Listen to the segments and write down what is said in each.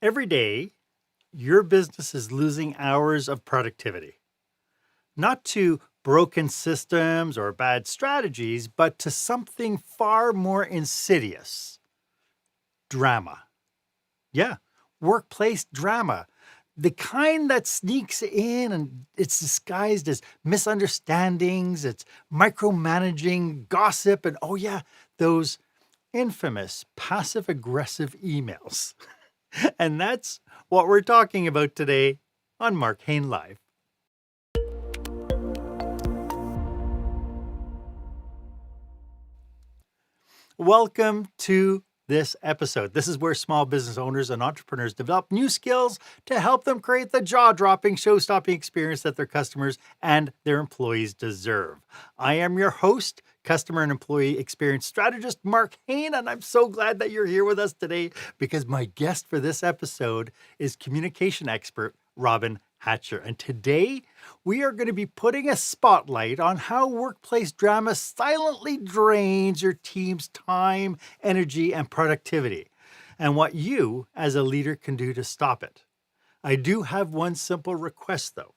Every day, your business is losing hours of productivity, not to broken systems or bad strategies, but to something far more insidious: drama. Yeah, workplace drama. The kind that sneaks in and it's disguised as misunderstandings, it's micromanaging, gossip, and oh, yeah, those infamous passive aggressive emails. And that's what we're talking about today on Marc Haine Live. Welcome to this episode. This is where small business owners and entrepreneurs develop new skills to help them create the jaw-dropping, show-stopping experience that their customers and their employees deserve. I am your host, customer and employee experience strategist, Marc Haine, and I'm so glad that you're here with us today because my guest for this episode is communication expert Robyn Hatcher. And today we are going to be putting a spotlight on how workplace drama silently drains your team's time, energy, and productivity, and what you as a leader can do to stop it. I do have one simple request though.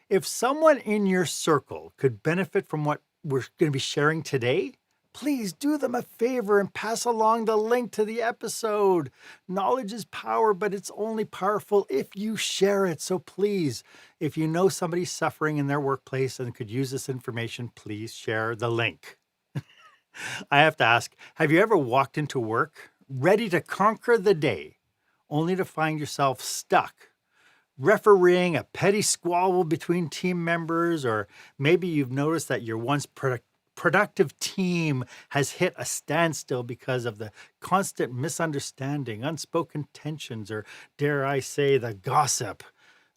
If someone in your circle could benefit from what we're going to be sharing today, please do them a favor and pass along the link to the episode. Knowledge is power, but it's only powerful if you share it. So please, if you know somebody suffering in their workplace and could use this information, please share the link. I have to ask, have you ever walked into work ready to conquer the day, only to find yourself stuck, refereeing a petty squabble between team members, or maybe you've noticed that your once productive team has hit a standstill because of the constant misunderstanding, unspoken tensions, or dare I say, the gossip.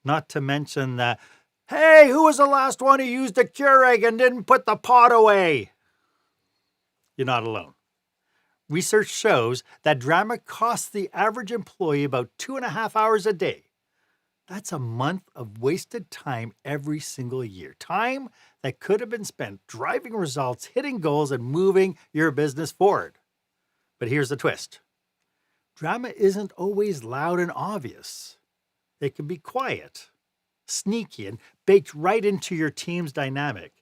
Not to mention the, hey, who was the last one who used a Keurig and didn't put the pot away? You're not alone. Research shows that drama costs the average employee about 2.5 hours a day. That's a month of wasted time every single year. Time that could have been spent driving results, hitting goals, and moving your business forward. But here's the twist. Drama isn't always loud and obvious. It can be quiet, sneaky, and baked right into your team's dynamic.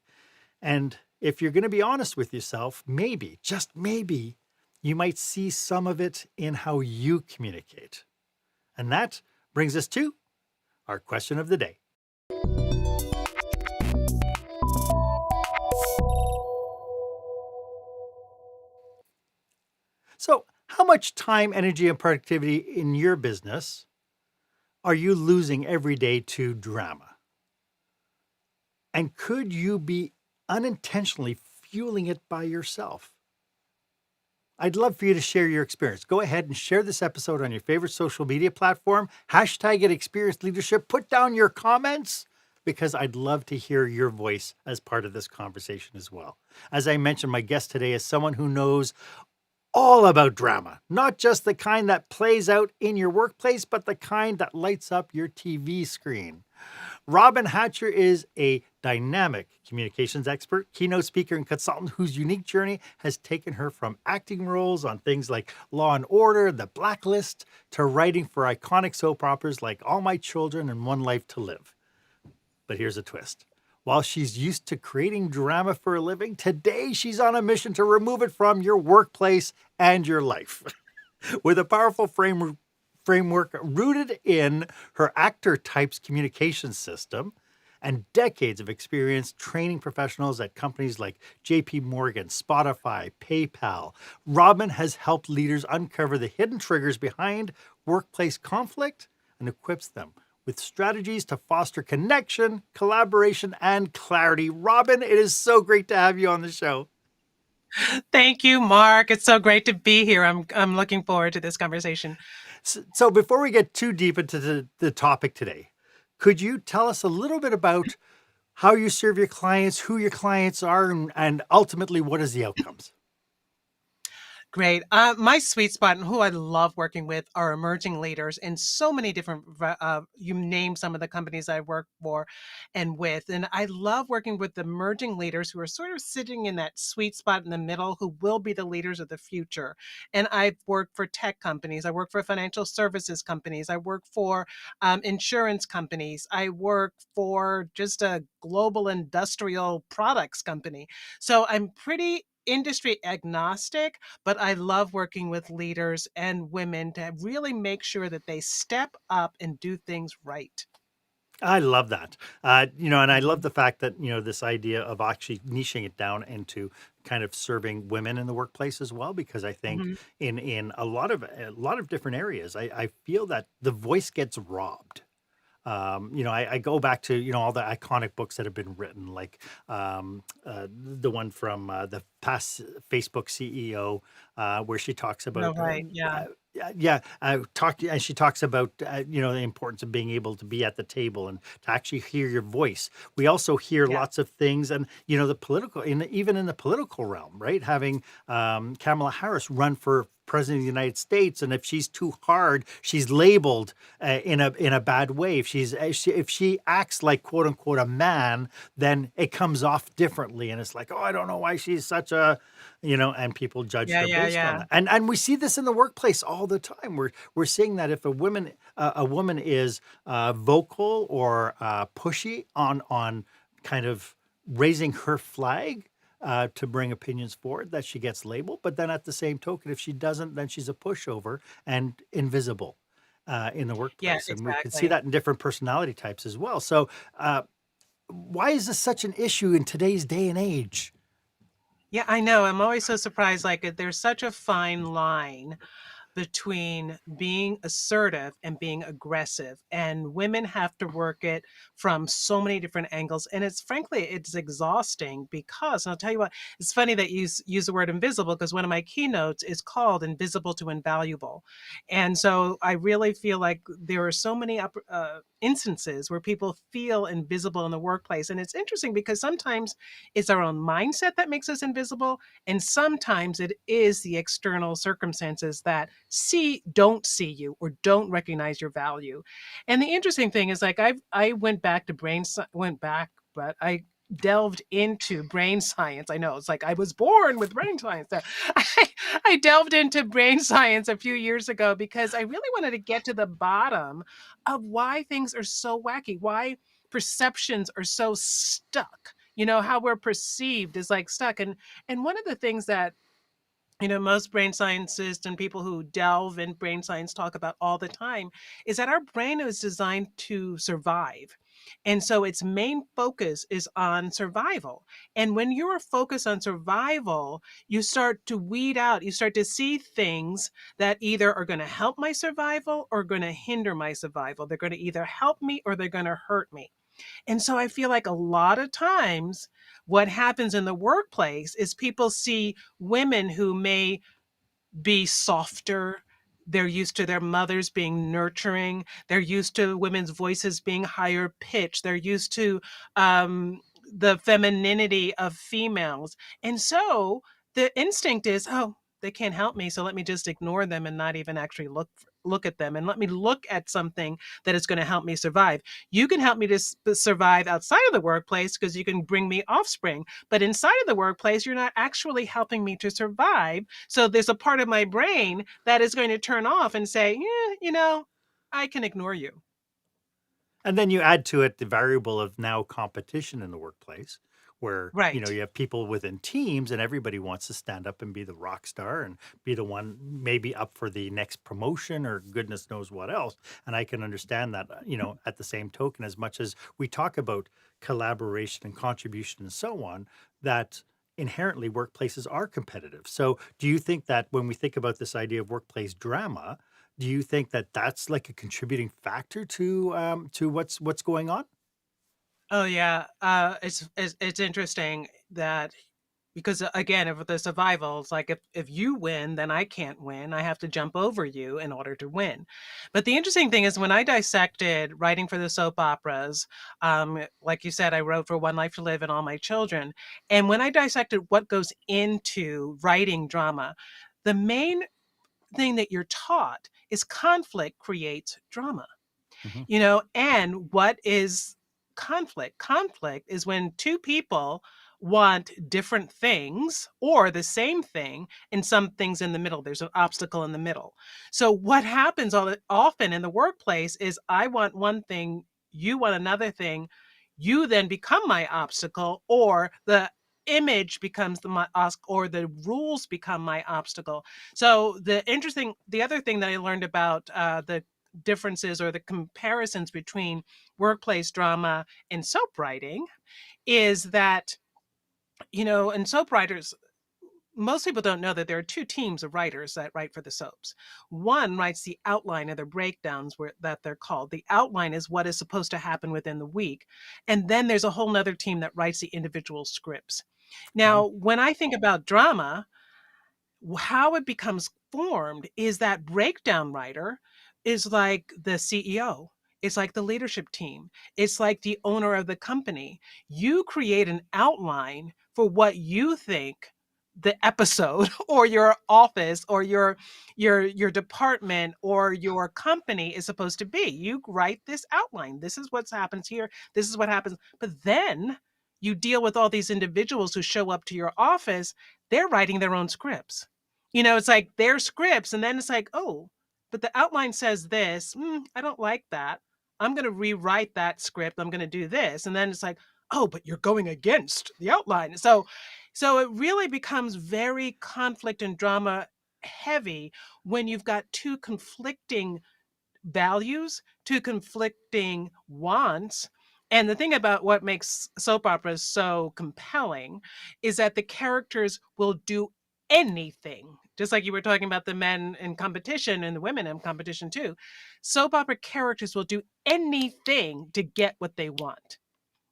And if you're going to be honest with yourself, maybe, just maybe, you might see some of it in how you communicate. And that brings us to our question of the day. So, how much time, energy, and productivity in your business are you losing every day to drama? And could you be unintentionally fueling it by yourself? I'd love for you to share your experience. Go ahead and share this episode on your favorite social media platform. Hashtag it Experienced Leadership. Put down your comments because I'd love to hear your voice as part of this conversation as well. As I mentioned, my guest today is someone who knows all about drama, not just the kind that plays out in your workplace, but the kind that lights up your TV screen. Robyn Hatcher is a dynamic communications expert, keynote speaker, and consultant whose unique journey has taken her from acting roles on things like Law and Order, The Blacklist, to writing for iconic soap operas like All My Children and One Life to Live. But here's a twist. While she's used to creating drama for a living, today she's on a mission to remove it from your workplace and your life. With a powerful framework rooted in her actor types communication system and decades of experience training professionals at companies like JP Morgan, Spotify, PayPal, Robyn has helped leaders uncover the hidden triggers behind workplace conflict and equips them with strategies to foster connection, collaboration, and clarity. Robyn, it is so great to have you on the show. Thank you, Mark. It's so great to be here. I'm looking forward to this conversation. So before we get too deep into the topic today, could you tell us a little bit about how you serve your clients, who your clients are, and ultimately what is the outcomes? Great. My sweet spot and who I love working with are emerging leaders in so many different, you name some of the companies I work for and with. And I love working with the emerging leaders who are sort of sitting in that sweet spot in the middle, who will be the leaders of the future. And I've worked for tech companies, I work for financial services companies, I work for insurance companies, I work for just a global industrial products company. So I'm pretty industry agnostic, but I love working with leaders and women to really make sure that they step up and do things right. I love that. And I love Mhm. the fact that, this idea of actually niching it down into kind of serving women in the workplace as well, because I think Mhm. in a lot of different areas, I feel that the voice gets robbed. I go back to, all the iconic books that have been written, like the one from the past Facebook CEO, where she talks No, about, right. Yeah. and she talks about, the importance of being able to be at the table and to actually hear your voice. We also hear Yeah. lots of things, and the political, even in the political realm, right? Having Kamala Harris run for president of the United States, and if she's too hard, she's labeled in a bad way. If she acts like quote unquote a man, then it comes off differently, and it's like, oh, I don't know why she's such a, and people judge Yeah. her Yeah. based on Yeah. that. And we see this in the workplace all the time. We're seeing that if a woman is vocal or pushy on kind of raising her flag, to bring opinions forward, that she gets labeled. But then at the same token, if she doesn't, then she's a pushover and invisible in the Yeah, workplace. And we can see exactly. that in different personality types as well. So, why is this such an issue in today's day and age? Yeah, I know. I'm always so surprised. Like, there's such a fine line between being assertive and being aggressive, and women have to work it from so many different angles, and it's frankly it's exhausting. Because, and I'll tell you what, it's funny that you use the word invisible, because one of my keynotes is called invisible to invaluable. And so I really feel like there are so many instances where people feel invisible in the workplace. And it's interesting because sometimes it's our own mindset that makes us invisible, and sometimes it is the external circumstances that don't see you or don't recognize your value. And the interesting thing is, like, I went back to went back, but I delved into brain science. I know it's like I was born with brain science. So I, I delved into brain science a few years ago because I really wanted to get to the bottom of why things are so wacky, why perceptions are so stuck. How we're perceived is like stuck. And one of the things that most brain scientists and people who delve in brain science talk about all the time is that our brain is designed to survive. And so its main focus is on survival. And when you're focused on survival, you start to weed out, you start to see things that either are going to help my survival or going to hinder my survival. They're going to either help me or they're going to hurt me. And so I feel like a lot of times what happens in the workplace is people see women who may be softer. They're used to their mothers being nurturing. They're used to women's voices being higher pitched. They're used to the femininity of females. And so the instinct is, oh, they can't help me. So let me just ignore them and not even actually look at them, and let me look at something that is going to help me survive. You can help me to survive outside of the workplace because you can bring me offspring, but inside of the workplace, you're not actually helping me to survive. So there's a part of my brain that is going to turn off and say, yeah, I can ignore you. And then you add to it the variable of now competition in the workplace, where Right. you have people within teams, and everybody wants to stand up and be the rock star and be the one maybe up for the next promotion or goodness knows what else. And I can understand that, at the same token, as much as we talk about collaboration and contribution and so on, that inherently workplaces are competitive. So do you think that when we think about this idea of workplace drama, do you think that that's like a contributing factor to what's going on? Oh yeah, it's interesting that, because again, if the survival, it's like if you win, then I can't win. I have to jump over you in order to win. But the interesting thing is, when I dissected writing for the soap operas, like you said, I wrote for One Life to Live and All My Children, and when I dissected what goes into writing drama, the main thing that you're taught is conflict creates drama. Mhm. And what is conflict? Conflict is when two people want different things or the same thing, and some things in the middle. There's an obstacle in the middle. So what happens often in the workplace is I want one thing, you want another thing, you then become my obstacle, or the image becomes my or the rules become my obstacle. So the other thing that I learned about the differences or the comparisons between workplace drama and soap writing is that, in soap writers, most people don't know that there are two teams of writers that write for the soaps. One writes the outline of the breakdowns that they're called. The outline is what is supposed to happen within the week. And then there's a whole nother team that writes the individual scripts. Oh, Now, when I think about drama, how it becomes formed is that breakdown writer is like the CEO. It's like the leadership team. It's like the owner of the company. You create an outline for what you think the episode or your office or your department or your company is supposed to be. You write this outline. This is what happens here. This is what happens. But then you deal with all these individuals who show up to your office. They're writing their own scripts. It's like their scripts, and then it's like, oh, but the outline says this. I don't like that. I'm going to rewrite that script. I'm going to do this. And then it's like, oh, but you're going against the outline. So it really becomes very conflict and drama heavy when you've got two conflicting values, two conflicting wants. And the thing about what makes soap operas so compelling is that the characters will do anything. Just like you were talking about the men in competition and the women in competition too. Soap opera characters will do anything to get what they want.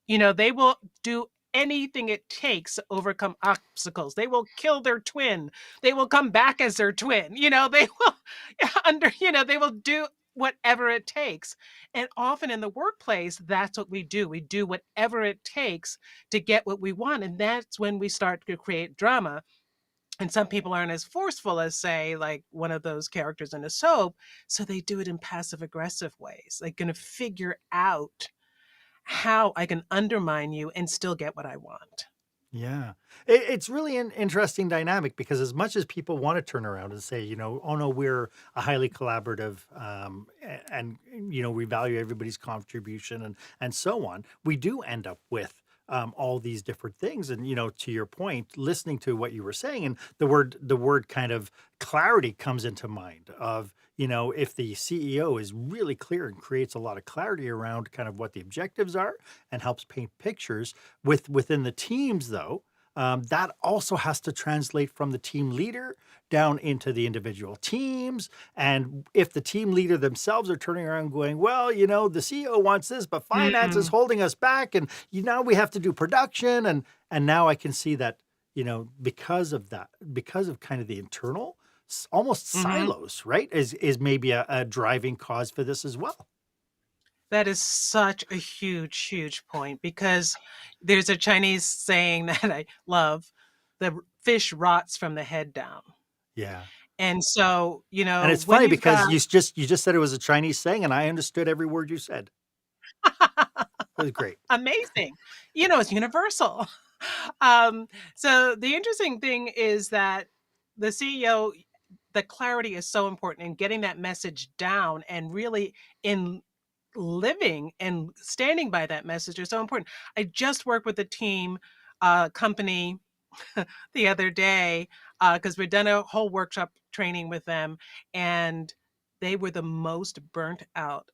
They will do anything it takes to overcome obstacles. They will kill their twin. They will come back as their twin. They will they will do whatever it takes. And often in the workplace, that's what we do. We do whatever it takes to get what we want. And that's when we start to create drama. And some people aren't as forceful as, say, like one of those characters in a soap. So they do it in passive aggressive ways. They're going to figure out how I can undermine you and still get what I want. yeah. It's really an interesting dynamic because as much as people want to turn around and say, oh no, we're a highly collaborative, and we value everybody's contribution and so on, we do end up with all these different things. And to your point, listening to what you were saying, and the word kind of clarity comes into mind of, if the CEO is really clear and creates a lot of clarity around kind of what the objectives are and helps paint pictures within the teams, though, that also has to translate from the team leader down into the individual teams. And if the team leader themselves are turning around going, well, the CEO wants this, but finance is Mm, holding us back, and now we have to do production, and now I can see that, because of that, because of kind of the internal almost mhm. silos, right? Is maybe a driving cause for this as well. That is such a huge, huge point because there's a Chinese saying that I love: the fish rots from the head down. Yeah. And so, And it's when funny you've because got you just said it was a Chinese saying, and I understood every word you said. It was great. amazing, it's universal. Um, so the interesting thing is that the CEO, the clarity is so important in getting that message down and really in living and standing by that message is so important. I just worked with a team company the other day because we'd done a whole workshop training with them, and they were the most burnt out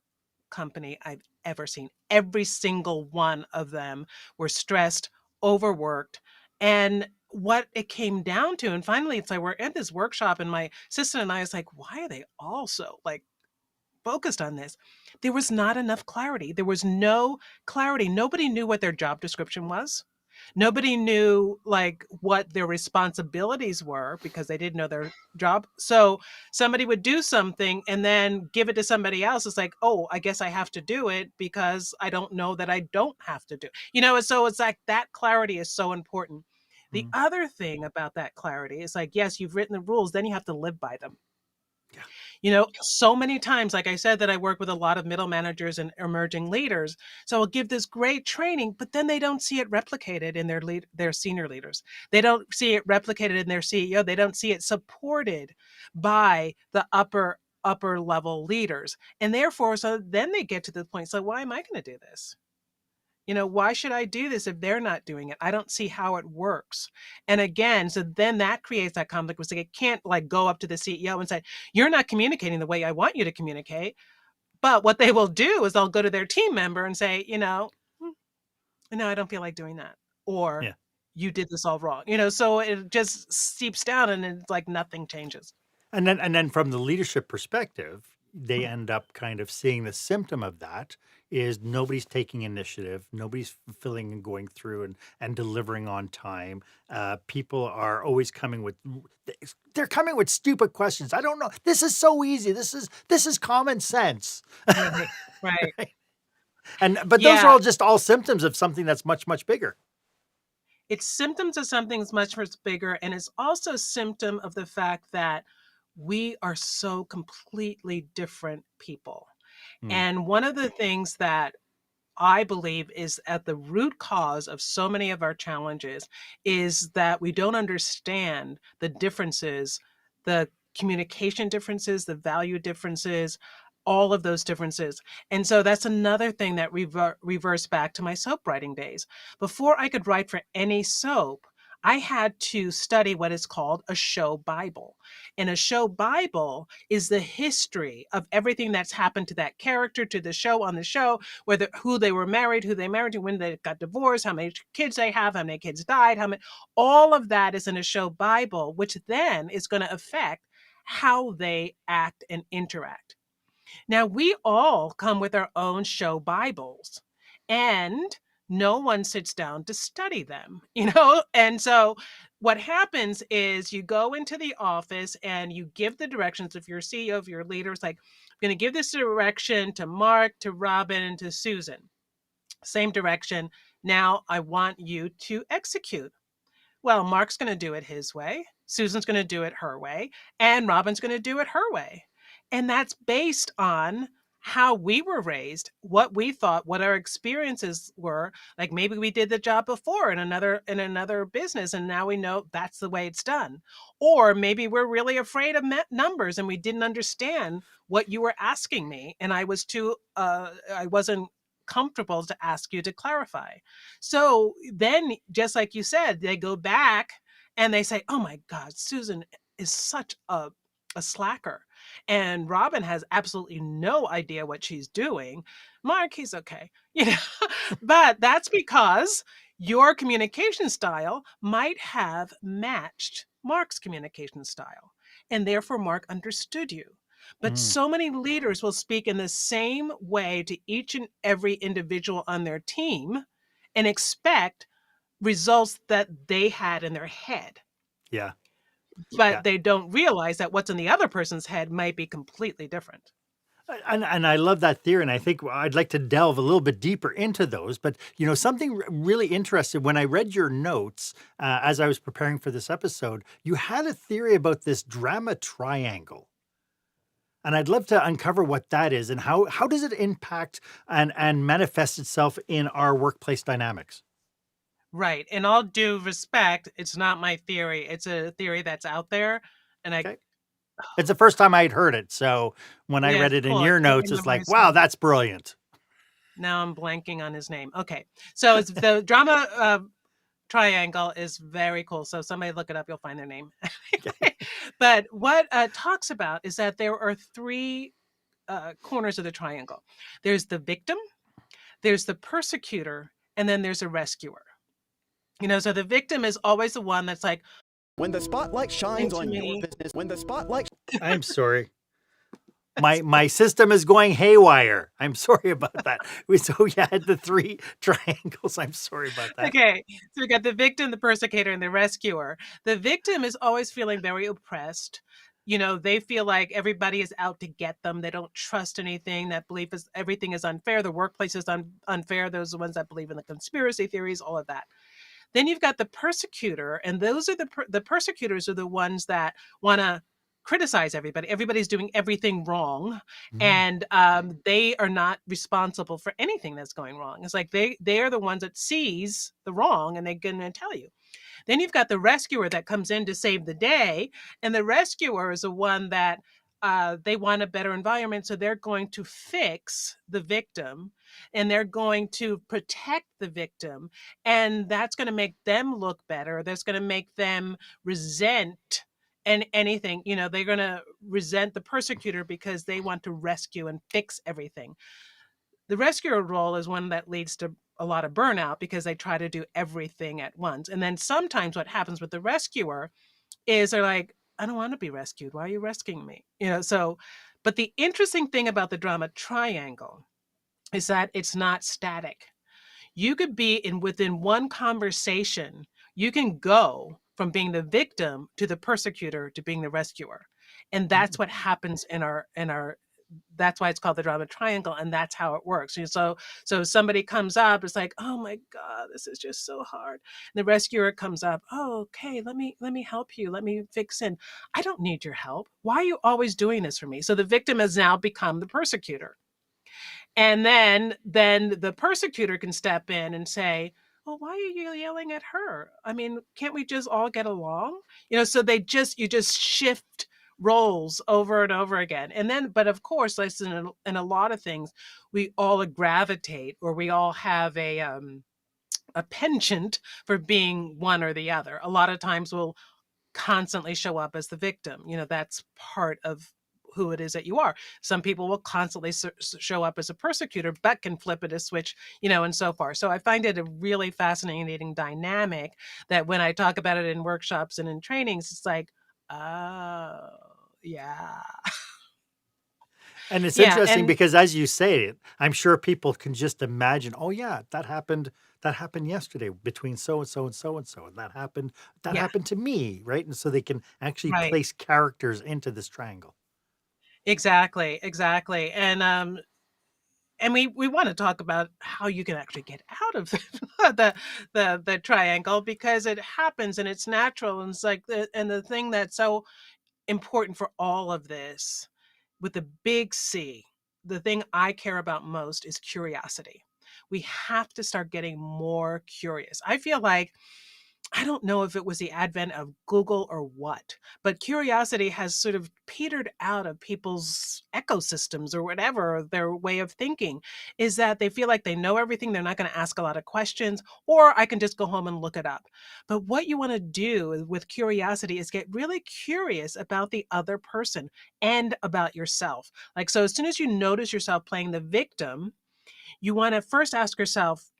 company I've ever seen. Every single one of them were stressed, overworked, and what it came down to, and finally it's like we're at this workshop and my assistant and I was like, why are they all so like focused on this? There was not enough clarity. There was no clarity. Nobody knew what their job description was. Nobody knew like what their responsibilities were because they didn't know their job. So somebody would do something and then give it to somebody else. It's like, oh, I guess I have to do it because I don't know that I don't have to do. So it's like that clarity is so important. The other thing about that clarity is like, yes, you've written the rules, then you have to live by them. Yeah. So many times, like I said, that I work with a lot of middle managers and emerging leaders. So I'll give this great training, but then they don't see it replicated in their senior leaders. They don't see it replicated in their CEO. They don't see it supported by the upper level leaders. And therefore, so then they get to the point, so why am I going to do this? Why should I do this if they're not doing it? I don't see how it works. And again, so then that creates that conflict where it can't like go up to the CEO and say, you're not communicating the way I want you to communicate. But what they will do is they'll go to their team member and say, no, I don't feel like doing that. Or Yeah. you did this all wrong. So it just seeps down and it's like nothing changes. And then from the leadership perspective, they end up kind of seeing the symptom of that is nobody's taking initiative, nobody's fulfilling and going through and delivering on time. People are always they're coming with stupid questions. I don't know. This is so easy. This is common sense. Right. Right. But those are all symptoms of something that's much, much bigger. It's symptoms of something that's much, much bigger. And it's also a symptom of the fact that we are so completely different people. And one of the things that I believe is at the root cause of so many of our challenges is that we don't understand the differences, the communication differences, the value differences, all of those differences. And so that's another thing that reverse back to my soap writing days. Before I could write for any soap, I had to study what is called a show Bible. And a show Bible is the history of everything that's happened to that character, to the show on the show, who they were married, who they married to, when they got divorced, how many kids they have, how many kids died, all of that is in a show Bible, which then is going to affect how they act and interact. Now, we all come with our own show Bibles, and no one sits down to study them, And so what happens is you go into the office and you give the directions. If you're CEO, if you're a leader, it's like, I'm going to give this direction to Mark, to Robyn, and to Susan. Same direction. Now I want you to execute. Well, Mark's going to do it his way. Susan's going to do it her way. And Robyn's going to do it her way. And that's based on how we were raised, what we thought, what our experiences were. Like maybe we did the job before in another business, and now we know that's the way it's done. Or maybe we're really afraid of numbers and we didn't understand what you were asking me, and I wasn't comfortable to ask you to clarify. So then, just like you said, they go back and they say, oh my God, Susan is such a slacker. And Robyn has absolutely no idea what she's doing. Mark, he's okay. But that's because your communication style might have matched Mark's communication style. And therefore, Mark understood you. But so many leaders will speak in the same way to each and every individual on their team and expect results that they had in their head. Yeah. But they don't realize that what's in the other person's head might be completely different. And I love that theory, and I think I'd like to delve a little bit deeper into those. But, something really interesting, when I read your notes as I was preparing for this episode, you had a theory about this drama triangle. And I'd love to uncover what that is and how does it impact and manifest itself in our workplace dynamics? Right. In all due respect, it's not my theory. It's a theory that's out there. And Okay. It's the first time I'd heard it. So when I read it in your notes, it's like, wow, that's brilliant. Now I'm blanking on his name. Okay. So it's the drama triangle is very cool. So somebody look it up, you'll find their name. But what it talks about is that there are three corners of the triangle. There's the victim, there's the persecutor, and then there's a rescuer. So the victim is always the one that's like, when the spotlight shines on your business, when the spotlight... I'm sorry. My system is going haywire. I'm sorry about that. So you had the three triangles. I'm sorry about that. Okay. So we got the victim, the persecutor, and the rescuer. The victim is always feeling very oppressed. They feel like everybody is out to get them. They don't trust anything. That belief is everything is unfair. The workplace is unfair. Those are the ones that believe in the conspiracy theories, all of that. Then you've got the persecutor, and those are the persecutors are the ones that want to criticize everybody. Everybody's doing everything wrong, Mhm. and they are not responsible for anything that's going wrong. It's like they are the ones that sees the wrong, and they're going to tell you. Then you've got the rescuer that comes in to save the day, and the rescuer is the one that they want a better environment, so they're going to fix the victim, and they're going to protect the victim, and that's going to make them look better. That's going to make them resent and anything. They're going to resent the persecutor because they want to rescue and fix everything. The rescuer role is one that leads to a lot of burnout because they try to do everything at once. And then sometimes what happens with the rescuer is they're like, I don't want to be rescued. Why are you rescuing me? But the interesting thing about the drama triangle is that it's not static. You could be within one conversation, you can go from being the victim to the persecutor to being the rescuer. And that's Mm. what happens in our that's why it's called the drama triangle, and that's how it works. So somebody comes up, it's like, oh my God, this is just so hard. And the rescuer comes up, oh, okay, let me help you, let me fix in. I don't need your help. Why are you always doing this for me? So the victim has now become the persecutor. And then the persecutor can step in and say, well, why are you yelling at her? I mean, can't we just all get along? So you just shift roles over and over again. And then, but of course, listen, in a lot of things, we all gravitate, or we all have a penchant for being one or the other. A lot of times we'll constantly show up as the victim. That's part of who it is that you are. Some people will constantly show up as a persecutor, but can flip it a switch, and so far. So I find it a really fascinating dynamic that when I talk about it in workshops and in trainings, it's like, oh, yeah. And it's Yeah. interesting And because as you say it, I'm sure people can just imagine, oh yeah, that happened yesterday between so and so and so and so, and that yeah, happened to me, right? And so they can actually right. place characters into this triangle. Exactly. Exactly. And we want to talk about how you can actually get out of the triangle, because it happens and it's natural, and it's like the thing that's so important for all of this, with the big C, the thing I care about most is curiosity. We have to start getting more curious. I feel like, I don't know if it was the advent of Google or what, but curiosity has sort of petered out of people's ecosystems or whatever, their way of thinking, is that they feel like they know everything. They're not going to ask a lot of questions, or I can just go home and look it up. But what you want to do with curiosity is get really curious about the other person and about yourself. Like, so as soon as you notice yourself playing the victim, you want to first ask yourself,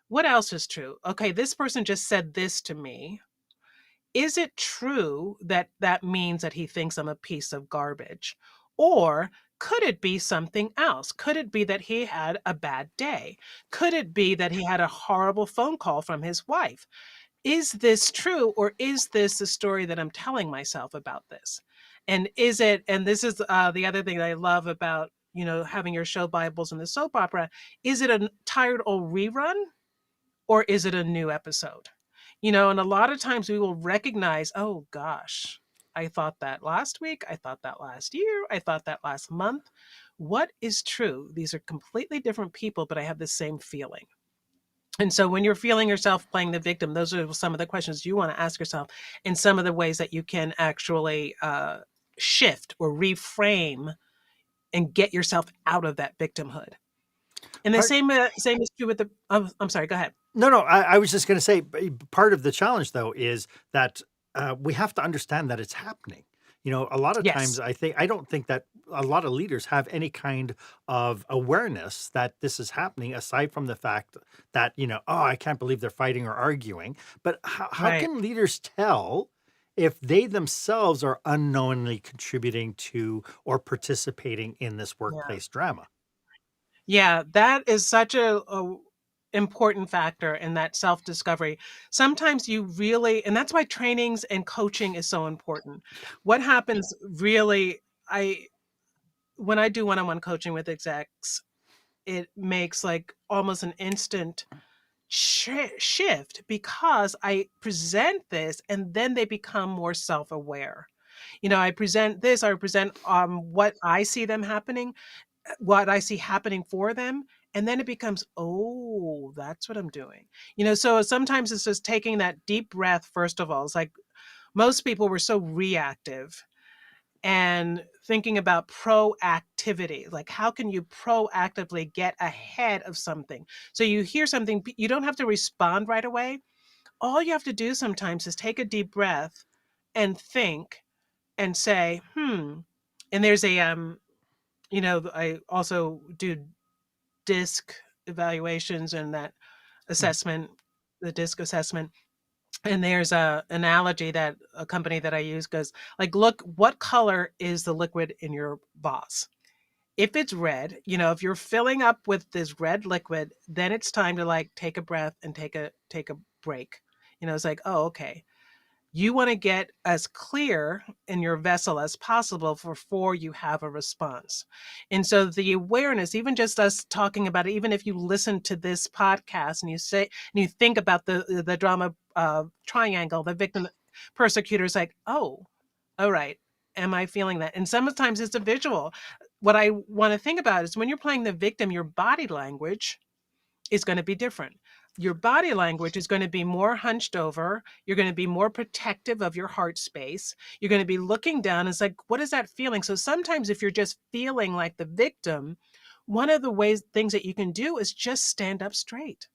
what else is true? Okay, this person just said this to me. Is it true that that means that he thinks I'm a piece of garbage? Or could it be something else? Could it be that he had a bad day? Could it be that he had a horrible phone call from his wife? Is this true, or is this the story that I'm telling myself about this? And this is the other thing that I love about, having your show Bibles and the soap opera, is it a tired old rerun, or is it a new episode? And a lot of times we will recognize, oh gosh, I thought that last week, I thought that last year, I thought that last month. What is true? These are completely different people, but I have the same feeling. And so when you're feeling yourself playing the victim, those are some of the questions you want to ask yourself, and some of the ways that you can actually shift or reframe and get yourself out of that victimhood. And the Part same is true with the. I'm sorry. Go ahead. No, no, I was just gonna say, part of the challenge, though, is that, we have to understand that it's happening. A lot of times Yes. I don't think that a lot of leaders have any kind of awareness that this is happening, aside from the fact that, "Oh, I can't believe they're fighting or arguing." But how Right. can leaders tell if they themselves are unknowingly contributing to or participating in this Yeah. workplace drama? Yeah, that is such a important factor in that self-discovery. Sometimes you really, and that's why trainings and coaching is so important. What happens really, I when I do one-on-one coaching with execs, it makes like almost an instant shift because I present this and then they become more self-aware. I present this, I present what I see them happening, what I see happening for them. And then it becomes, oh, that's what I'm doing. So sometimes it's just taking that deep breath, first of all. It's like most people were so reactive and thinking about proactivity. Like, how can you proactively get ahead of something? So you hear something, you don't have to respond right away. All you have to do sometimes is take a deep breath and think and say, And there's I also do DISC evaluations and that Mhm. assessment, the DISC assessment. And there's a analogy that a company that I use goes like, look, what color is the liquid in your vase? If it's red, if you're filling up with this red liquid, then it's time to like take a breath and take a break. It's like, oh, okay. You want to get as clear in your vessel as possible before you have a response. And so the awareness, even just us talking about it, even if you listen to this podcast and you think about the drama triangle, the victim, persecutor is like, oh, all right. Am I feeling that? And sometimes it's a visual. What I want to think about is when you're playing the victim, your body language is going to be different. Your body language is going to be more hunched over. You're going to be more protective of your heart space. You're going to be looking down. It's like, what is that feeling? So sometimes if you're just feeling like the victim, one of the things that you can do is just stand up straight.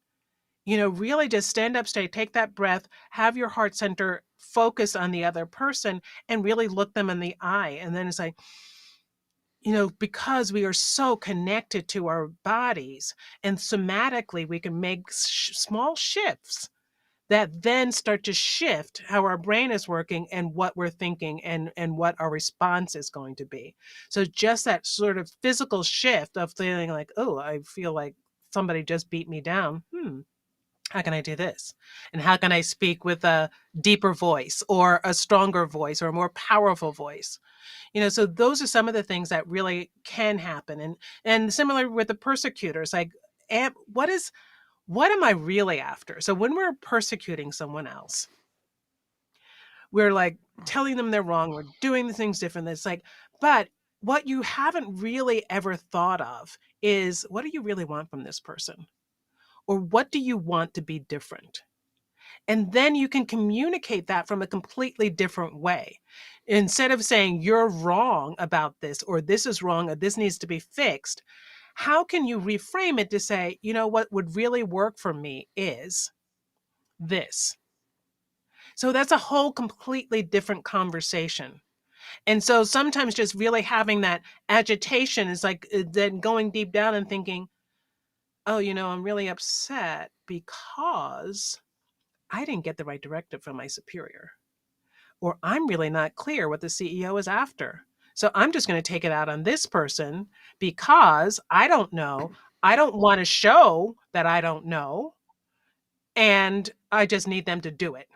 Really just stand up straight, take that breath, have your heart center focus on the other person and really look them in the eye. And then it's like, because we are so connected to our bodies and somatically we can make small shifts that then start to shift how our brain is working and what we're thinking and what our response is going to be. So just that sort of physical shift of feeling like, oh, I feel like somebody just beat me down. How can I do this? And how can I speak with a deeper voice or a stronger voice or a more powerful voice? So those are some of the things that really can happen. And similar with the persecutors, like, what am I really after? So when we're persecuting someone else, we're like telling them they're wrong, we're doing the things different. It's like, but what you haven't really ever thought of is, what do you really want from this person? Or what do you want to be different? And then you can communicate that from a completely different way. Instead of saying you're wrong about this, or this is wrong, or this needs to be fixed, how can you reframe it to say, what would really work for me is this. So that's a whole completely different conversation. And so sometimes just really having that agitation is like then going deep down and thinking, oh, I'm really upset because I didn't get the right directive from my superior. Or I'm really not clear what the CEO is after. So I'm just going to take it out on this person because I don't know. I don't want to show that I don't know. And I just need them to do it.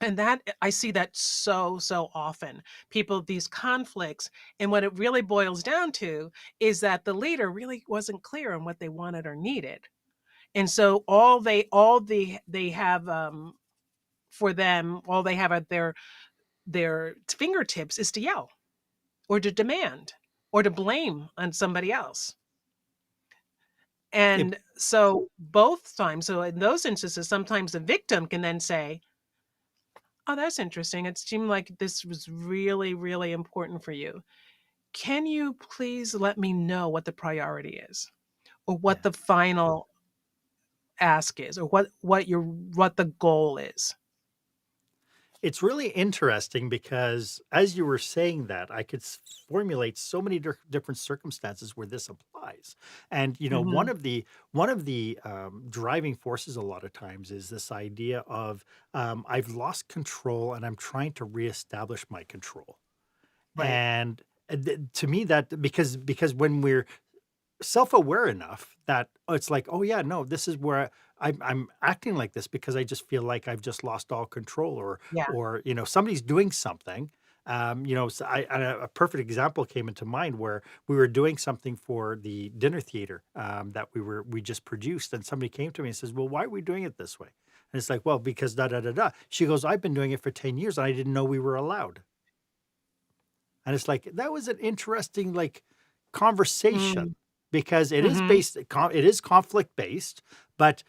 And that I see that so often. People, these conflicts. And what it really boils down to is that the leader really wasn't clear on what they wanted or needed. And so they have for them, all they have at their fingertips is to yell or to demand or to blame on somebody else. It, And so both times, so in those instances, sometimes the victim can then say, oh, that's interesting. It seemed like this was really, really important for you. Can you please let me know what the priority is or what yeah. the final ask is or what the goal is? It's really interesting because as you were saying that, I could formulate so many different circumstances where this applies. And one Hmm. of the driving forces a lot of times is this idea of I've lost control and I'm trying to reestablish my control. Right. And to me, that because when we're self-aware enough that it's like, oh yeah, no, this is where I'm acting like this because I just feel like I've just lost all control, Yeah. or somebody's doing something So a perfect example came into mind where we were doing something for the dinner theater that we just produced, and somebody came to me and says, "Well, why are we doing it this way?" And it's like, "Well, because da da da da." She goes, "I've been doing it for 10 years and I didn't know we were allowed." And it's like that was an interesting conversation Mm. because it is Mhm. it is conflict based, but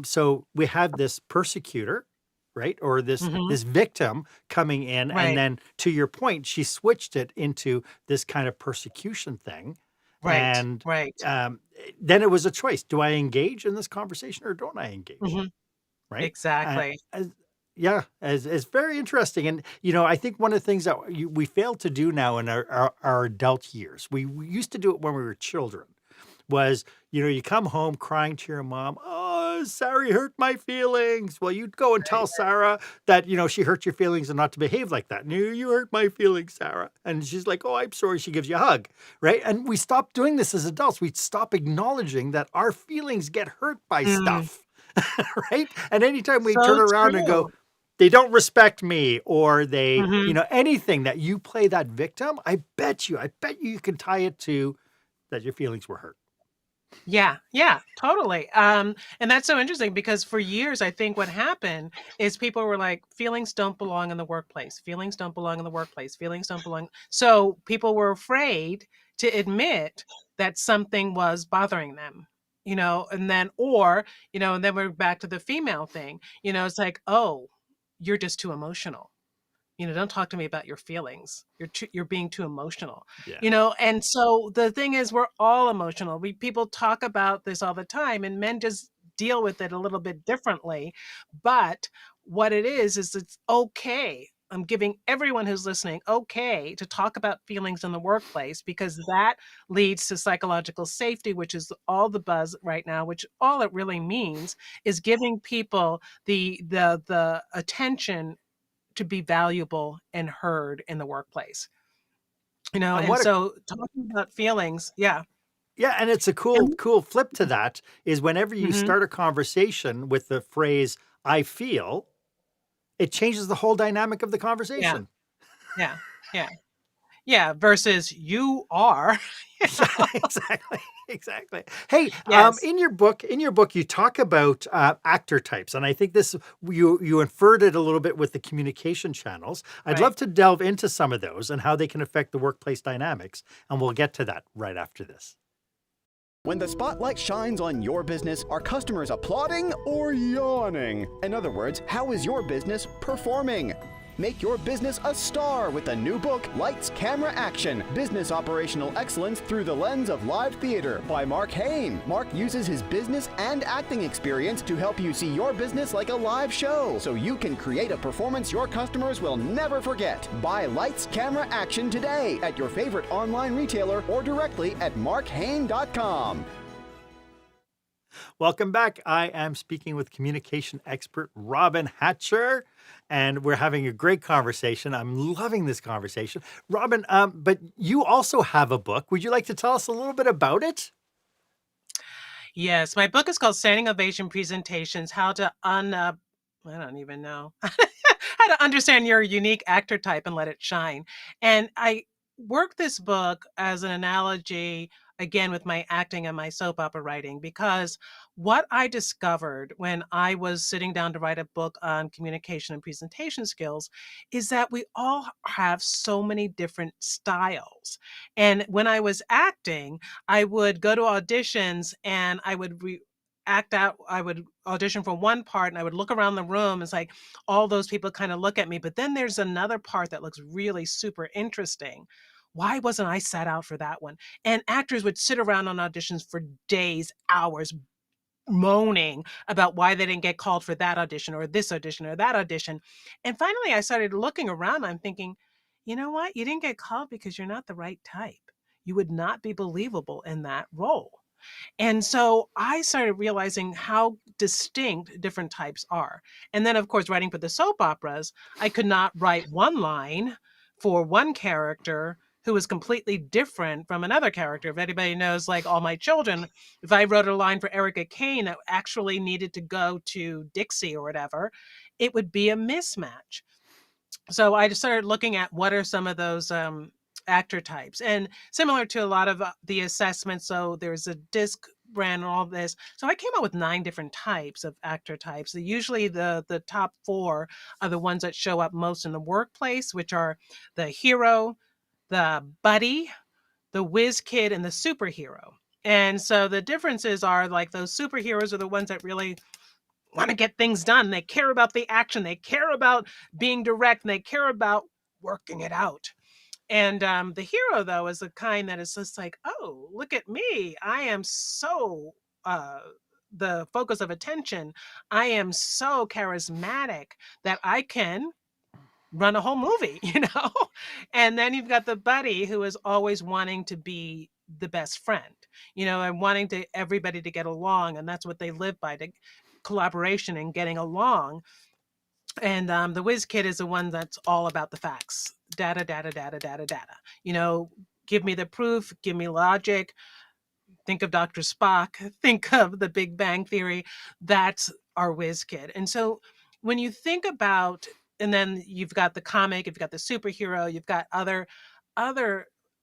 so we have this persecutor, right? Or Mhm. this victim coming in, and Right. then to your point, she switched it into this kind of persecution thing. Right. And Right. then it was a choice. Do I engage in this conversation or don't I engage? Mhm. Right? Exactly. As yeah, as it's very interesting, and, I think one of the things that we fail to do now in our adult years, we used to do it when we were children, was, you come home crying to your mom, "Oh, Sarah hurt my feelings." Well, you'd go and tell Right. Sarah that, she hurt your feelings and not to behave like that. "No, you hurt my feelings, Sarah." And she's like, "Oh, I'm sorry." She gives you a hug, right? And we stop doing this as adults. We stop acknowledging that our feelings get hurt by Mm. stuff, right? And anytime we turn So around and go, true. "They don't respect me," or they, Mhm. anything that you play that victim, I bet you you can tie it to that your feelings were hurt. Yeah, yeah, totally. And that's so interesting because for years, I think what happened is people were like, feelings don't belong in the workplace. Feelings don't belong in the workplace. Feelings don't belong. So people were afraid to admit that something was bothering them, and then, and then we're back to the female thing. It's like, oh, you're just too emotional. Don't talk to me about your feelings. You're being too emotional. Yeah. And so the thing is, we're all emotional. People talk about this all the time, and men just deal with it a little bit differently. But what it is it's okay. I'm giving everyone who's listening okay to talk about feelings in the workplace because that leads to psychological safety, which is all the buzz right now, which all it really means is giving people the attention to be valuable and heard in the workplace. And And what a so talking about feelings, yeah. Yeah, and it's a cool And cool flip to that is whenever you mhm, start a conversation with the phrase "I feel," it changes the whole dynamic of the yeah, conversation. yeah, yeah, yeah, versus you are. Yeah, exactly, exactly. Hey, Yes, in your book, you talk about actor types, and I think this you inferred it a little bit with the communication channels. I'd love right. to delve into some of those and how they can affect the workplace dynamics, and we'll get to that right after this. When the spotlight shines on your business, are customers applauding or yawning? In other words, how is your business performing? Make your business a star with the new book, Lights, Camera, Action, Business Operational Excellence Through the Lens of Live Theater by Marc Haine. Marc uses his business and acting experience to help you see your business like a live show so you can create a performance your customers will never forget. Buy Lights, Camera, Action today at your favorite online retailer or directly at marchaine.com. Welcome back. I am speaking with communication expert Robyn Hatcher, and we're having a great conversation. I'm loving this conversation. Robyn, but you also have a book. Would you like to tell us a little bit about it? Yes, my book is called Standing Ovation Presentations: How to I don't even know. How to understand your unique actor type and let it shine. And I work this book as an analogy again with my acting and my soap opera writing because what I discovered when I was sitting down to write a book on communication and presentation skills is that we all have so many different styles. And when I was acting, I would go to auditions and I would act out. I would audition for one part and I would look around the room. It's like all those people kind of look at me. But then there's another part that looks really super interesting. Why wasn't I sat out for that one? And actors would sit around on auditions for days, hours, moaning about why they didn't get called for that audition or this audition or that audition. And finally, I started looking around. I'm thinking, you know what? You didn't get called because you're not the right type. You would not be believable in that role. And so I started realizing how distinct different types are. And then, of course, writing for the soap operas, I could not write one line for one character who was completely different from another character. If anybody knows, like All My Children, if I wrote a line for Erica Kane that actually needed to go to Dixie or whatever, it would be a mismatch. So I just started looking at what are some of those actor types, and similar to a lot of the assessments. So there's a disc brand and all this. So I came up with 9 different types of actor types. Usually the top 4 are the ones that show up most in the workplace, which are the hero, the buddy, the whiz kid, and the superhero. And so the differences are like those superheroes are the ones that really want to get things done. They care about the action. They care about being direct. And they care about working it out. And the hero, though, is the kind that is just like, oh, look at me. I am so uh, the focus of attention. I am so charismatic that I can run a whole movie, And then you've got the buddy who is always wanting to be the best friend, and wanting to everybody to get along. And that's what they live by, to collaboration and getting along. And the whiz kid is the one that's all about the facts. Data, data, data, data, data. Give me the proof, give me logic. Think of Dr. Spock, think of the Big Bang Theory. That's our whiz kid. And so when you think about, and then you've got the comic, you've got the superhero, you've got other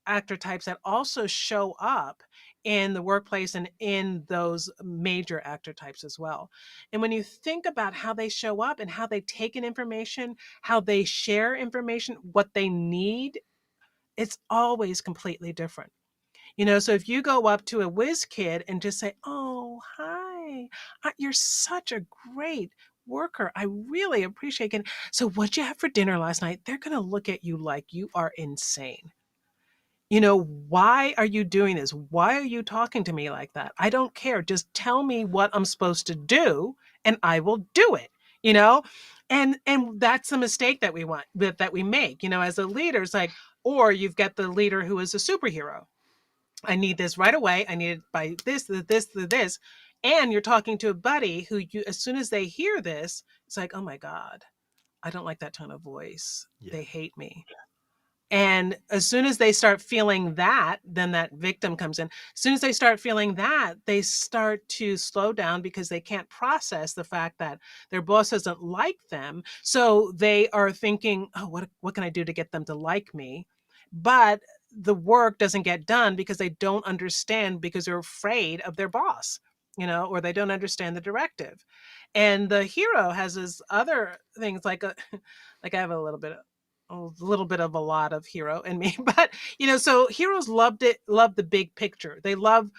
actor types that also show up in the workplace and in those major actor types as well. And when you think about how they show up and how they take in information, how they share information, what they need, it's always completely different. So if you go up to a whiz kid and just say, "Oh, hi, you're such a great worker. I really appreciate it. So what'd you have for dinner last night?" They're going to look at you like you are insane. Why are you doing this? Why are you talking to me like that? I don't care. Just tell me what I'm supposed to do and I will do it, you know? And that's the mistake that we make, as a leader. It's like, or you've got the leader who is a superhero. I need this right away. I need it by this. And you're talking to a buddy who as soon as they hear this, it's like, oh my God, I don't like that tone of voice. Yeah. They hate me. And as soon as they start feeling that, then that victim comes in. As soon as they start feeling that, they start to slow down because they can't process the fact that their boss doesn't like them. So they are thinking, oh, what can I do to get them to like me? But the work doesn't get done because they don't understand, because they're afraid of their boss, or they don't understand the directive. And the hero has his other things like like I have a little bit of a lot of hero in me, but so heroes love the big picture. They love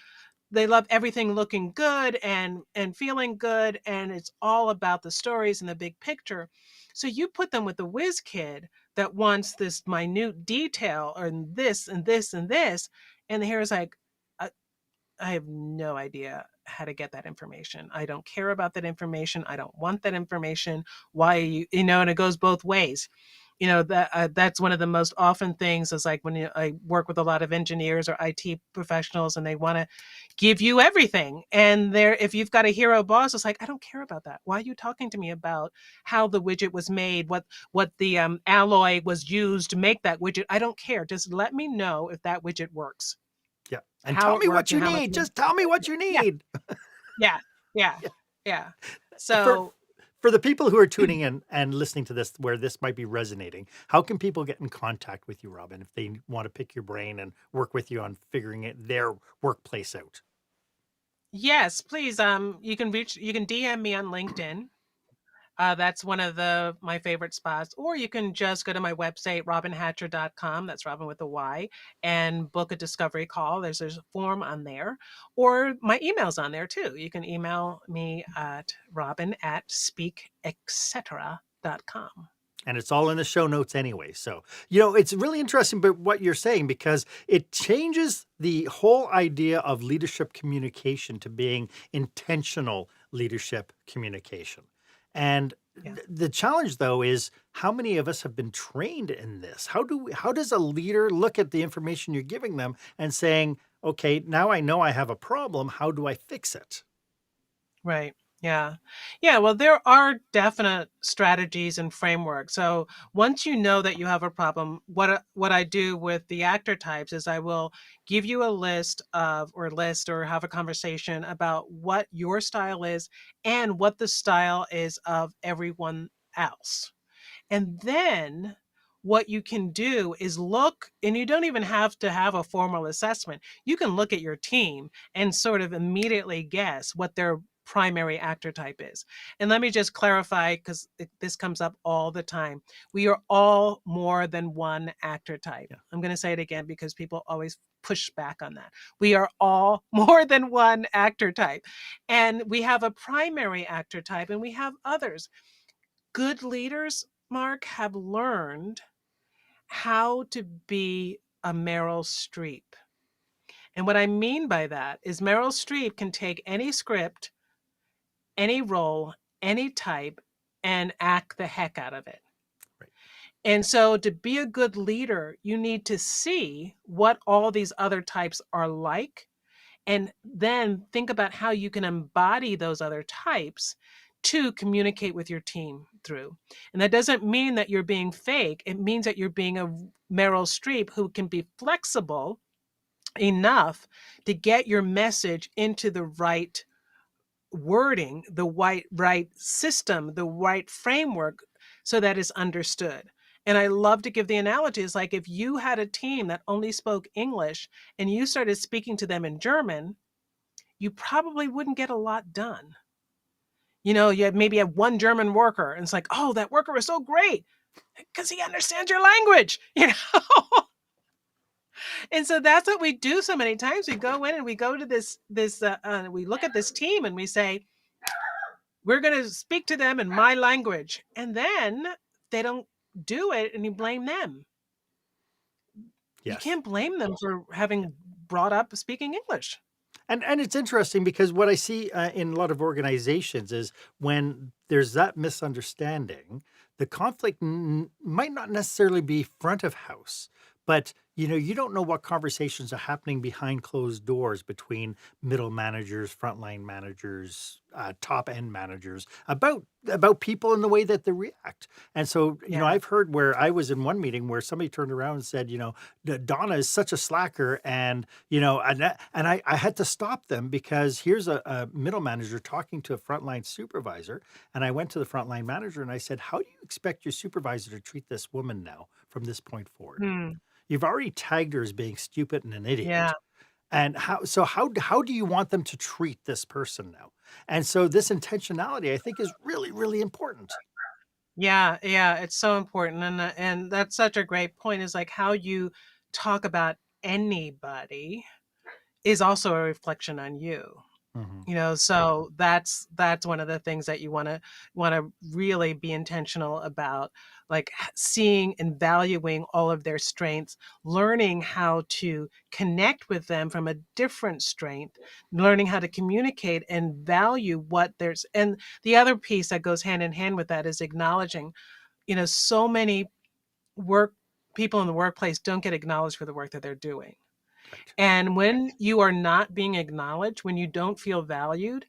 everything looking good and feeling good, and it's all about the stories and the big picture. So you put them with the whiz kid that wants this minute detail, or this and this and this, and the hero's like, I have no idea how to get that information. I don't care about that information. I don't want that information. Why are you, and it goes both ways. That's one of the most often things is like when I work with a lot of engineers or IT professionals, and they want to give you everything. And if you've got a hero boss, it's like, I don't care about that. Why are you talking to me about how the widget was made, what the alloy was used to make that widget? I don't care. Just let me know if that widget works. Yeah. And How tell it me what works you and how much need. Just tell me what you Yeah. need. Yeah. Yeah. Yeah. Yeah. For So for the people who are tuning in and listening to this, where this might be resonating, how can people get in contact with you, Robyn, if they want to pick your brain and work with you on figuring their workplace out? yes, please. You can DM me on LinkedIn. That's one of my favorite spots. Or you can just go to my website, robynhatcher.com. That's Robyn with a Y, and book a discovery call. There's a form on there. Or my email's on there too. You can email me at robyn@speaketcetera.com. And it's all in the show notes anyway. So, it's really interesting but what you're saying, because it changes the whole idea of leadership communication to being intentional leadership communication. And Yeah. the challenge, though, is how many of us have been trained in this? How does a leader look at the information you're giving them and saying, okay, now I know I have a problem. How do I fix it? Right. Yeah. Yeah. Well, there are definite strategies and frameworks. So once you know that you have a problem, what I do with the actor types is I will give you a list or have a conversation about what your style is and what the style is of everyone else. And then what you can do is look, and you don't even have to have a formal assessment. You can look at your team and sort of immediately guess what their primary actor type is. And let me just clarify, because this comes up all the time. We are all more than one actor type. Yeah. I'm going to say it again because people always push back on that. We are all more than one actor type. And we have a primary actor type and we have others. Good leaders, Mark, have learned how to be a Meryl Streep. And what I mean by that is Meryl Streep can take any script, any role, any type, and act the heck out of it. Right. And so to be a good leader, you need to see what all these other types are like, and then think about how you can embody those other types to communicate with your team through. And that doesn't mean that you're being fake. It means that you're being a Meryl Streep who can be flexible enough to get your message into the right wording, the right system, the right framework so that it's understood. And I love to give the analogy. It's like if you had a team that only spoke English and you started speaking to them in German, you probably wouldn't get a lot done. You maybe have one German worker and it's like, oh, that worker is so great because he understands your language. And so that's what we do so many times. We go in and we go to this, we look at this team and we say, we're going to speak to them in my language. And then they don't do it and you blame them. Yes. You can't blame them for having brought up speaking English. And it's interesting because what I see in a lot of organizations is when there's that misunderstanding, the conflict might not necessarily be front of house, but you don't know what conversations are happening behind closed doors between middle managers, frontline managers, top end managers about people and the way that they react. And so, Yeah. I've heard where I was in one meeting where somebody turned around and said, Donna is such a slacker, and I had to stop them because here's a middle manager talking to a frontline supervisor, and I went to the frontline manager and I said, "How do you expect your supervisor to treat this woman now from this point forward? Hmm. You've already tagged her as being stupid and an idiot. Yeah. And how do you want them to treat this person now?" And so this intentionality, I think, is really, really important. Yeah, it's so important, and that's such a great point. Is like how you talk about anybody is also a reflection on you. Mhm. So that's one of the things that you want to really be intentional about, like seeing and valuing all of their strengths, learning how to connect with them from a different strength, learning how to communicate and value what there's. And the other piece that goes hand in hand with that is acknowledging, so many work people in the workplace don't get acknowledged for the work that they're doing. Right. And when you are not being acknowledged, when you don't feel valued,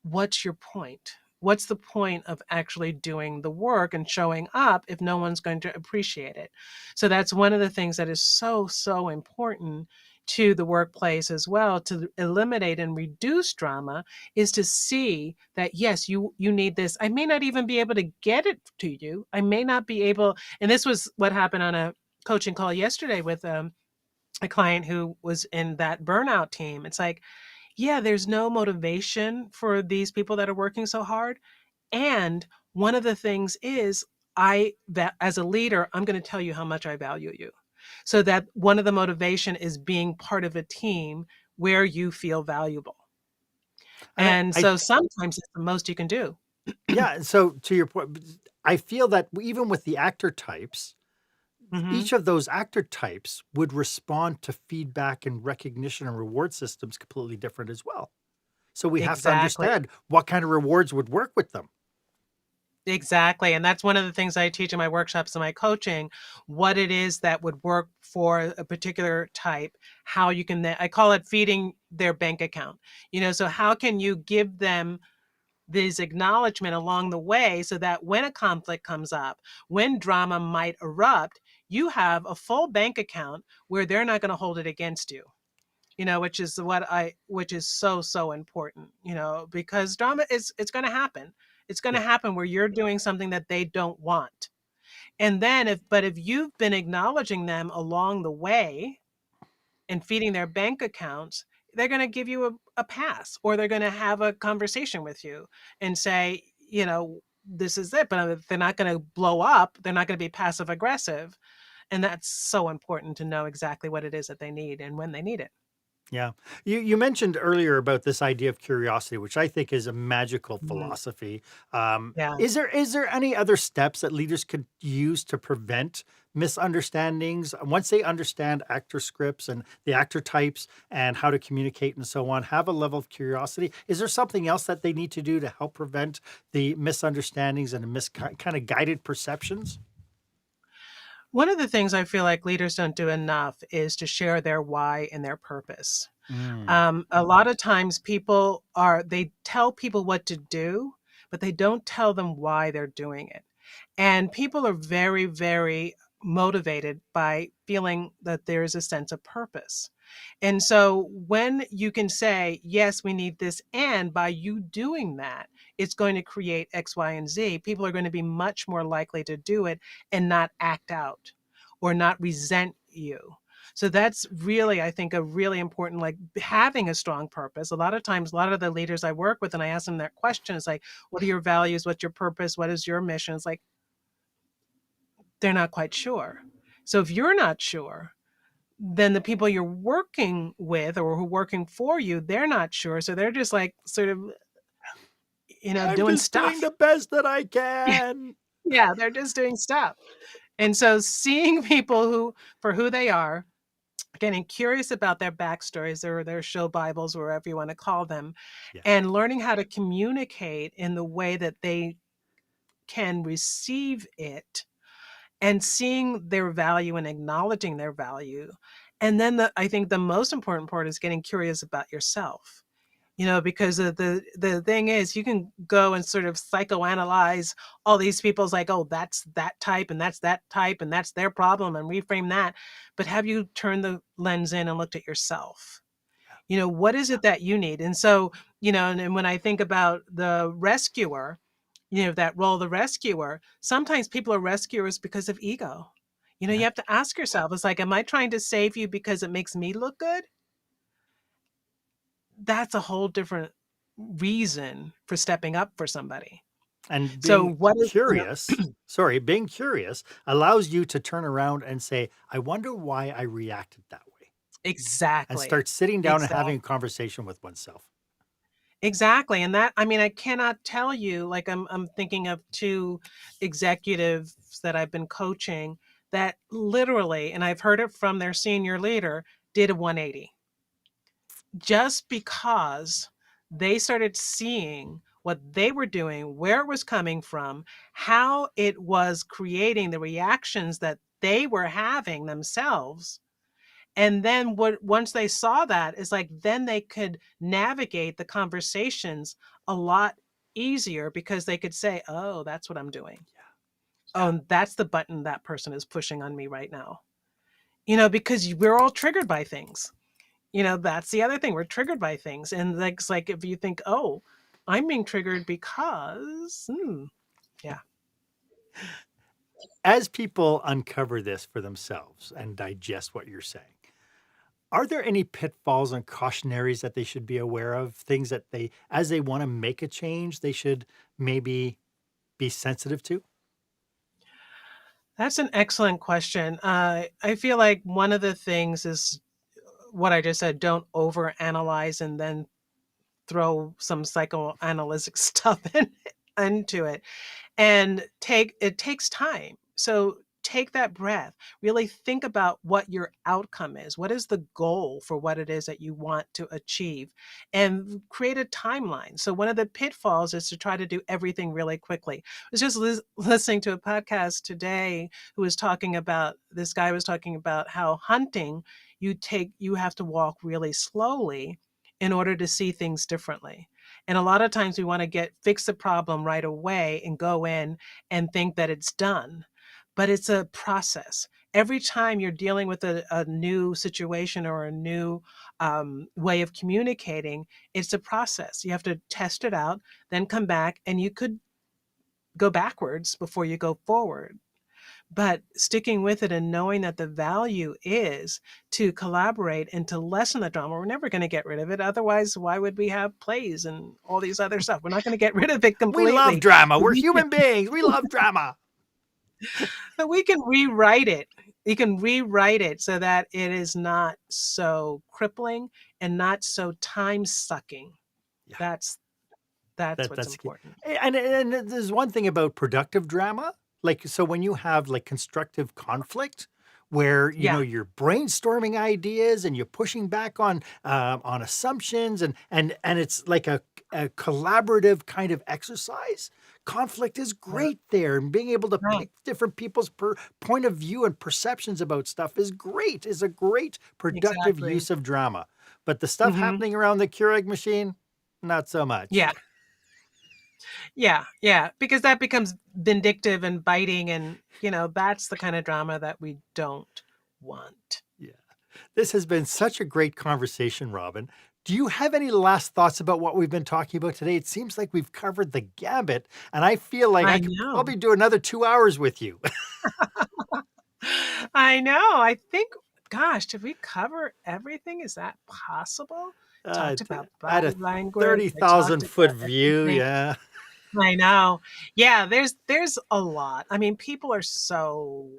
what's your point? What's the point of actually doing the work and showing up if no one's going to appreciate it? So that's one of the things that is so, so important to the workplace as well, to eliminate and reduce drama, is to see that, yes, you need this. I may not even be able to get it to you. I may not be able, and this was what happened on a coaching call yesterday with a client who was in that burnout team. It's like, yeah, there's no motivation for these people that are working so hard. And one of the things is that as a leader, I'm going to tell you how much I value you. So that one of the motivation is being part of a team where you feel valuable. And And so sometimes it's the most you can do. yeah, so to your point, I feel that even with the actor types, Mhm. each of those actor types would respond to feedback and recognition and reward systems completely different as well. So we have to Exactly. understand what kind of rewards would work with them. Exactly. And that's one of the things I teach in my workshops and my coaching, what it is that would work for a particular type, how you can, I call it feeding their bank account. So how can you give them this acknowledgement along the way so that when a conflict comes up, when drama might erupt, you have a full bank account where they're not going to hold it against you. Which is which is so, so important, because drama it's going to happen. It's going to Yeah. happen where you're doing something that they don't want. And then if you've been acknowledging them along the way and feeding their bank accounts, they're going to give you a pass, or they're going to have a conversation with you and say, this is it. But they're not going to blow up. They're not going to be passive aggressive. And that's so important to know exactly what it is that they need and when they need it. Yeah. You mentioned earlier about this idea of curiosity, which I think is a magical Mhm. philosophy. Yeah. Is there any other steps that leaders could use to prevent misunderstandings once they understand actor scripts and the actor types and how to communicate and so on? Have a level of curiosity. Is there something else that they need to do to help prevent the misunderstandings and the kind of guided perceptions? One of the things I feel like leaders don't do enough is to share their why and their purpose. Mm, A lot of times they tell people what to do, but they don't tell them why they're doing it. And people are very, very motivated by feeling that there is a sense of purpose. And so when you can say, yes, we need this, and by you doing that, it's going to create X, Y, and Z, people are going to be much more likely to do it and not act out or not resent you. So that's really, I think, a really important, like having a strong purpose. A lot of times, a lot of the leaders I work with, and I ask them that question, is like, what are your values? What's your purpose? What is your mission? It's like, they're not quite sure. So if you're not sure, then the people you're working with or who are working for you, they're not sure. So they're just like sort of, I'm doing just doing stuff. the best that I can. Yeah, they're just doing stuff. And so seeing people for who they are, getting curious about their backstories or their show Bibles, or whatever you want to call them, Yeah. and learning how to communicate in the way that they can receive it, and seeing their value and acknowledging their value. And then I think the most important part is getting curious about yourself. Because the thing is, you can go and sort of psychoanalyze all these people's like, oh, that's that type and that's that type and that's their problem, and reframe that. But have you turned the lens in and looked at yourself? What is it that you need? And so, and when I think about the rescuer, that role, the rescuer, sometimes people are rescuers because of ego. You Yeah. have to ask yourself, it's like, am I trying to save you because it makes me look good? That's a whole different reason for stepping up for somebody. And So being what is, curious, being curious allows you to turn around and say, I wonder why I reacted that way, and exactly, start sitting down and exactly, having a conversation with oneself. exactly. And that, I mean, I cannot tell you, like I'm thinking of two executives that I've been coaching that literally, and I've heard it from their senior leader, did a 180. Just because they started seeing what they were doing, where it was coming from, how it was creating the reactions that they were having themselves. And then once they saw that, it's like then they could navigate the conversations a lot easier, because they could say, oh, that's what I'm doing. Oh, and that's the button that person is pushing on me right now. Because we're all triggered by things. That's the other thing. We're triggered by things. And it's like, if you think, oh, I'm being triggered because, yeah. As people uncover this for themselves and digest what you're saying, are there any pitfalls and cautionaries that they should be aware of? Things that as they want to make a change, they should maybe be sensitive to? That's an excellent question. I feel like one of the things is what I just said, don't overanalyze and then throw some psychoanalytic stuff into it. And it takes time. So take that breath, really think about what your outcome is. What is the goal for what it is that you want to achieve, and create a timeline. So one of the pitfalls is to try to do everything really quickly. I was just listening to a podcast today this guy was talking about how hunting, you have to walk really slowly in order to see things differently. And a lot of times we want to fix the problem right away and go in and think that it's done. But it's a process. Every time you're dealing with a new situation or a new way of communicating, it's a process. You have to test it out, then come back, and you could go backwards before you go forward. but sticking with it and knowing that the value is to collaborate and to lessen the drama. We're never going to get rid of it. Otherwise, why would we have plays and all these other stuff? We're not going to get rid of it We love completely. drama. We're human beings. We love drama. But we can rewrite it. You can rewrite it so that it is not so crippling and not so time-sucking. Yeah. That's what's That's key. important. And there's one thing about productive drama. Like, so when you have like constructive conflict where, you know, Yeah. you're brainstorming ideas and you're pushing back on assumptions and it's like a collaborative kind of exercise. Conflict is great there, and being able to Right. pick different people's point of view and perceptions about stuff is a great productive Exactly. use of drama. But the stuff Mhm. happening around the Keurig machine, not so much. Yeah. Yeah, because that becomes vindictive and biting, and that's the kind of drama that we don't want. Yeah. This has been such a great conversation, Robyn. Do you have any last thoughts about what we've been talking about today? It seems like we've covered the gambit, and I feel like I I could know. probably do another 2 hours with you. I know. I think, gosh, did we cover everything? Is that possible? Talked about At a body language. I talked 30,000-foot about view, everything. yeah. I know. Yeah, there's a lot. I mean, people are so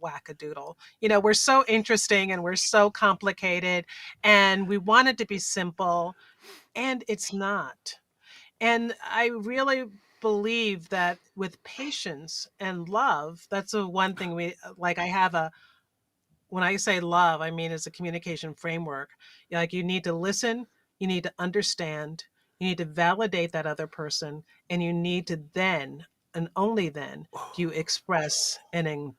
wackadoodle. We're so interesting and we're so complicated, and we want it to be simple, and it's not. And I really believe that with patience and love, that's the one thing I have when I say love, I mean it's a communication framework. Like, you need to listen, you need to understand, you need to validate that other person, and you need to then, and only then, do you express and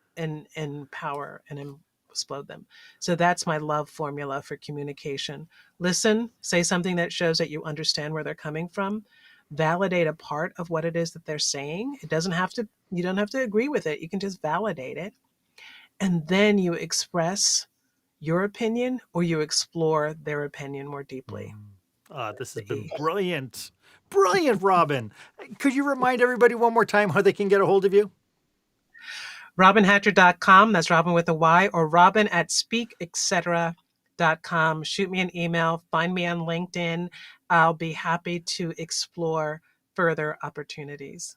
empower and explode them. So that's my love formula for communication. Listen, say something that shows that you understand where they're coming from. Validate a part of what it is that they're saying. You don't have to agree with it. You can just validate it. And then you express your opinion, or you explore their opinion more deeply. This has The been E. brilliant. Brilliant, Robyn. Could you remind everybody one more time how they can get a hold of you? RobynHatcher.com. That's Robyn with a Y, or Robyn@speaketc.com. Shoot me an email. Find me on LinkedIn. I'll be happy to explore further opportunities.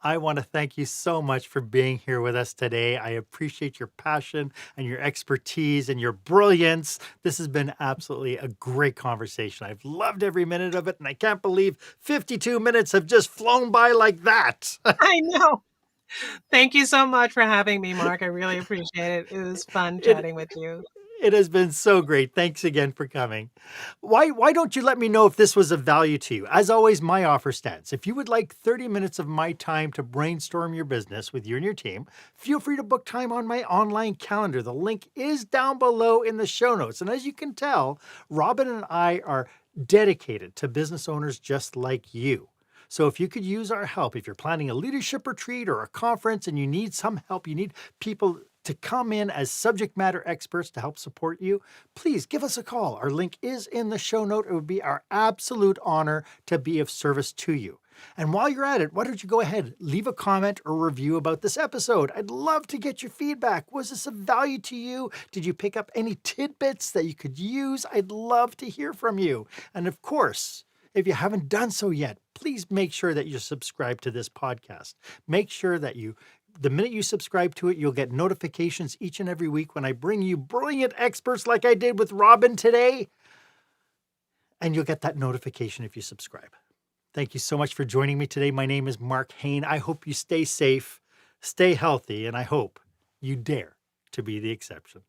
I want to thank you so much for being here with us today. I appreciate your passion and your expertise and your brilliance. This has been absolutely a great conversation. I've loved every minute of it, and I can't believe 52 minutes have just flown by like that. I know. Thank you so much for having me, Mark. I really appreciate it. It was fun chatting with you. It has been so great. Thanks again for coming. Why don't you let me know if this was of value to you? As always, my offer stands. If you would like 30 minutes of my time to brainstorm your business with you and your team, feel free to book time on my online calendar. The link is down below in the show notes. And as you can tell, Robyn and I are dedicated to business owners just like you. So if you could use our help, if you're planning a leadership retreat or a conference and you need some help, you need people to come in as subject matter experts to help support you, please give us a call. Our link is in the show note. It would be our absolute honor to be of service to you. And while you're at it, why don't you go ahead, leave a comment or review about this episode. I'd love to get your feedback. Was this of value to you? Did you pick up any tidbits that you could use? I'd love to hear from you. And of course, if you haven't done so yet, please make sure that you subscribe to this podcast. Make sure that the minute you subscribe to it, you'll get notifications each and every week when I bring you brilliant experts like I did with Robyn today. And you'll get that notification if you subscribe. Thank you so much for joining me today. My name is Marc Haine. I hope you stay safe, stay healthy, and I hope you dare to be the exception.